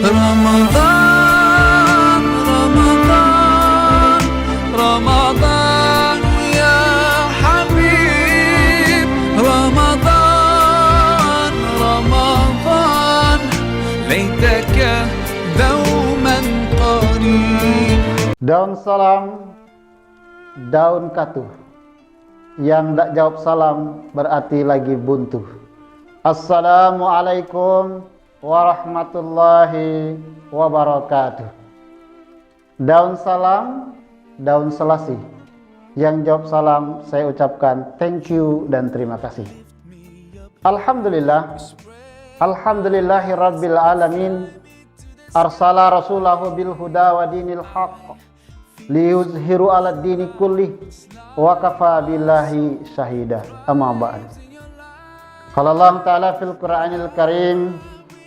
Ramadan, Ramadan, Ramadan ya Habib. Ramadan, Ramadan, laitaka dauman qarib. Daun salam, daun katuh. Yang tak jawab salam berarti lagi buntu. Assalamualaikum warahmatullahi wabarakatuh. Daun salam, daun selasih. Yang jawab salam saya ucapkan thank you dan terima kasih. Alhamdulillah, alhamdulillahi rabbil alamin. Arsala rasulahu bil huda wa dinil haqq liyuzhiru ala dini kullih wa kafa billahi syahida. Amma ba'd. Qala Allah Ta'ala fil Qur'anil Karim,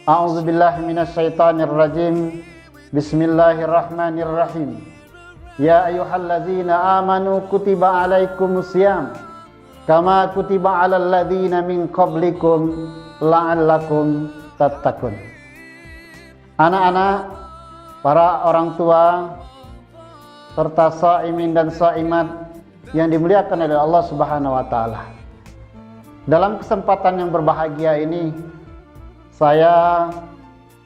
a'udzu billahi minasy syaithanir rajim. Bismillahirrahmanirrahim. Ya ayyuhalladzina amanu kutiba alaikumus syiyam kama kutiba alal ladzina min qablikum la'allakum tattaqun. Anak-anak, para orang tua serta shaimin dan shaimat yang dimuliakan oleh Allah Subhanahu wa taala. Dalam kesempatan yang berbahagia ini, saya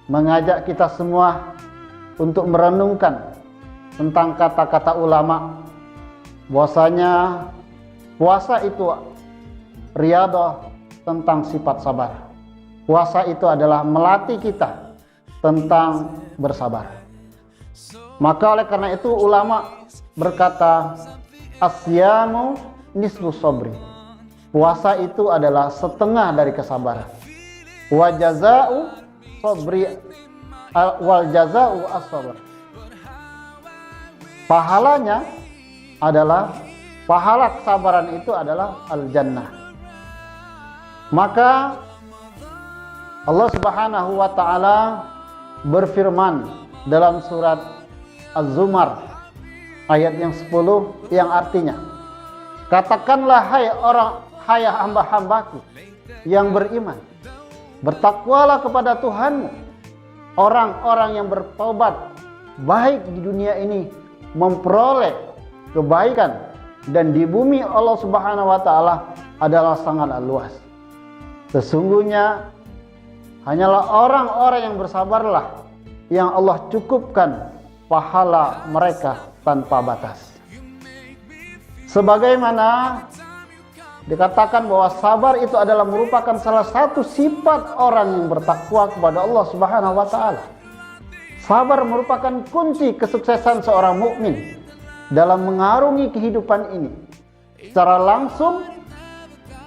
mengajak kita semua untuk merenungkan tentang kata-kata ulama bahwasanya puasa itu riyadhah tentang sifat sabar. Puasa itu adalah melatih kita tentang bersabar. Maka oleh karena itu ulama berkata, asyamu nisfu sabri. Puasa itu adalah setengah dari kesabaran. Wa jaza'u sabri wal jaza'u as-sabr. Pahalanya adalah, pahala kesabaran itu adalah al-jannah. Maka Allah Subhanahu wa taala berfirman dalam surat Az-Zumar ayat yang 10 yang artinya, katakanlah hai hamba-hambaku yang beriman, bertakwalah kepada Tuhanmu. Orang-orang yang bertobat baik di dunia ini memperoleh kebaikan, dan di bumi Allah Subhanahu wa taala adalah sangat luas. Sesungguhnya hanyalah orang-orang yang bersabarlah yang Allah cukupkan pahala mereka tanpa batas. Sebagaimana dikatakan bahwa sabar itu adalah merupakan salah satu sifat orang yang bertakwa kepada Allah Subhanahu wa taala. Sabar merupakan kunci kesuksesan seorang mukmin dalam mengarungi kehidupan ini. Secara langsung,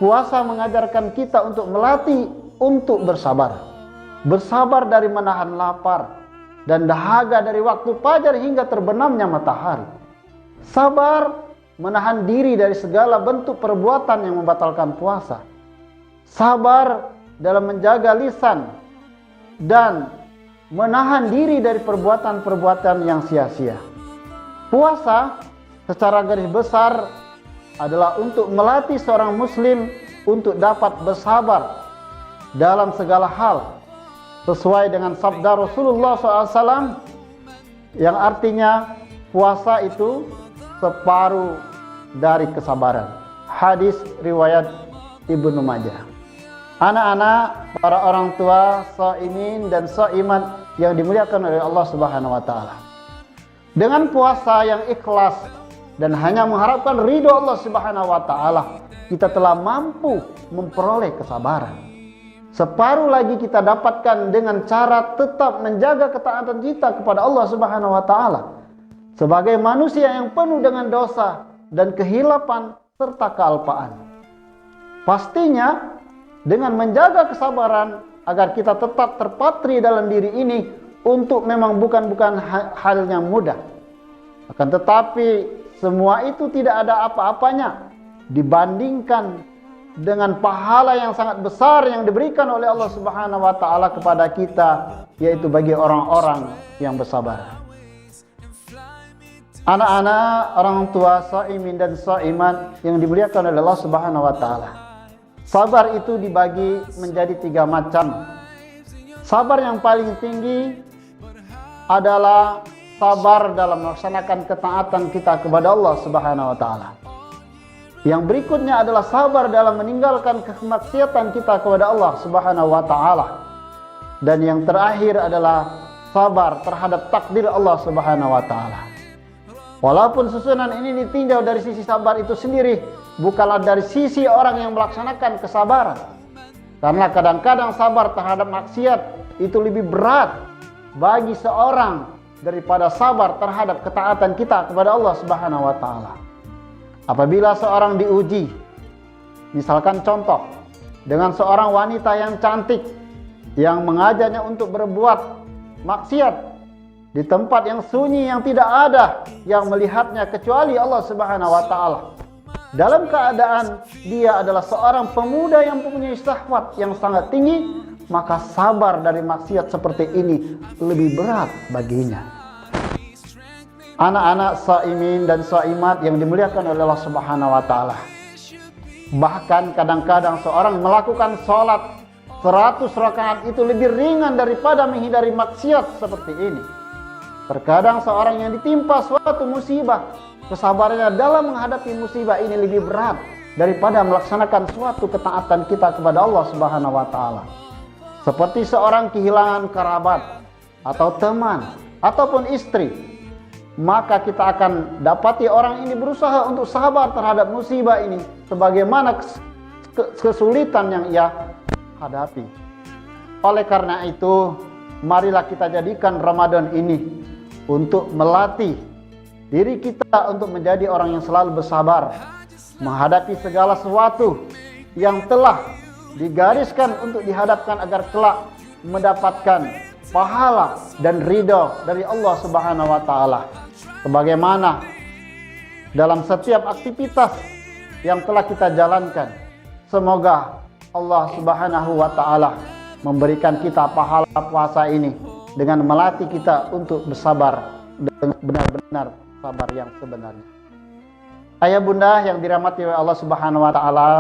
puasa mengajarkan kita untuk melatih untuk bersabar. Bersabar dari menahan lapar dan dahaga dari waktu fajar hingga terbenamnya matahari. Sabar menahan diri dari segala bentuk perbuatan yang membatalkan puasa. Sabar dalam menjaga lisan dan menahan diri dari perbuatan-perbuatan yang sia-sia. Puasa secara garis besar adalah untuk melatih seorang muslim untuk dapat bersabar dalam segala hal, sesuai dengan sabda Rasulullah SAW yang artinya puasa itu separuh dari kesabaran. Hadis riwayat Ibnu Majah. Anak-anak, para orang tua, shaimin dan shaimat yang dimuliakan oleh Allah Subhanahu wa taala. Dengan puasa yang ikhlas dan hanya mengharapkan ridho Allah Subhanahu wa taala, kita telah mampu memperoleh kesabaran. Separuh lagi kita dapatkan dengan cara tetap menjaga ketaatan kita kepada Allah Subhanahu wa taala sebagai manusia yang penuh dengan dosa dan kehilapan serta kealpaan. Pastinya dengan menjaga kesabaran agar kita tetap terpatri dalam diri ini untuk memang bukan hal yang mudah. Akan tetapi semua itu tidak ada apa-apanya dibandingkan dengan pahala yang sangat besar yang diberikan oleh Allah Subhanahu wa taala kepada kita, yaitu bagi orang-orang yang bersabar. Anak-anak, orang tua, shaimin dan shaimat yang dimuliakan oleh Allah Subhanahu wa taala. Sabar itu dibagi menjadi 3 macam. Sabar yang paling tinggi adalah sabar dalam melaksanakan ketaatan kita kepada Allah Subhanahu wa taala. Yang berikutnya adalah sabar dalam meninggalkan kemaksiatan kita kepada Allah Subhanahu wa taala. Dan yang terakhir adalah sabar terhadap takdir Allah Subhanahu wa taala. Walaupun susunan ini ditinjau dari sisi sabar itu sendiri, bukanlah dari sisi orang yang melaksanakan kesabaran. Karena kadang-kadang sabar terhadap maksiat itu lebih berat bagi seorang daripada sabar terhadap ketaatan kita kepada Allah Subhanahu wa taala. Apabila seorang diuji, misalkan contoh, dengan seorang wanita yang cantik yang mengajaknya untuk berbuat maksiat di tempat yang sunyi yang tidak ada yang melihatnya kecuali Allah Subhanahu wa taala. Dalam keadaan dia adalah seorang pemuda yang mempunyai syahwat yang sangat tinggi, maka sabar dari maksiat seperti ini lebih berat baginya. Anak-anak shaimin dan shaimat yang dimuliakan oleh Allah Subhanahu wa taala. Bahkan kadang-kadang seorang melakukan sholat 100 rakaat itu lebih ringan daripada menghindari maksiat seperti ini. Terkadang seorang yang ditimpa suatu musibah, kesabarannya dalam menghadapi musibah ini lebih berat daripada melaksanakan suatu ketaatan kita kepada Allah Subhanahu wa taala. Seperti seorang kehilangan kerabat atau teman ataupun istri, maka kita akan dapati orang ini berusaha untuk sabar terhadap musibah ini sebagaimana kesulitan yang ia hadapi. Oleh karena itu, marilah kita jadikan Ramadan ini untuk melatih diri kita untuk menjadi orang yang selalu bersabar menghadapi segala sesuatu yang telah digariskan untuk dihadapkan agar kelak mendapatkan pahala dan ridha dari Allah Subhanahu wa taala. Sebagaimana dalam setiap aktivitas yang telah kita jalankan, semoga Allah Subhanahu wa taala memberikan kita pahala puasa ini dengan melatih kita untuk bersabar dengan benar-benar sabar yang sebenarnya. Ayah bunda yang dirahmati oleh Allah Subhanahu wa taala,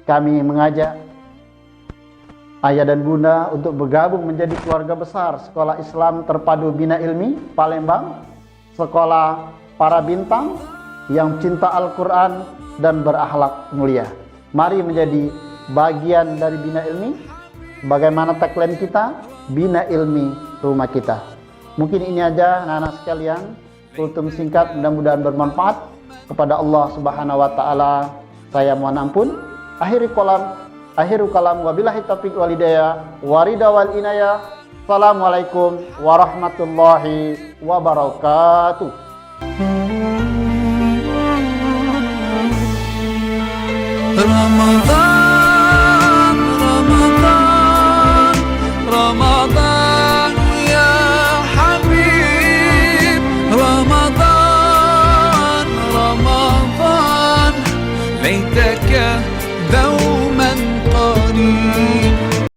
kami mengajak ayah dan bunda untuk bergabung menjadi keluarga besar Sekolah Islam Terpadu Bina Ilmi Palembang, sekolah para bintang yang cinta Al-Quran dan berakhlak mulia. Mari menjadi bagian dari Bina Ilmi. Bagaimana tagline kita? Bina Ilmi rumah kita. Mungkin ini aja anak-anak sekalian, kultum singkat, mudah-mudahan bermanfaat. Kepada Allah Subhanahu wa taala saya mohon ampun. Akhiru kalam wabillahi taufiq wal hidayah warida wal inayah. Assalamualaikum warahmatullahi wabarakatuh. Ramadan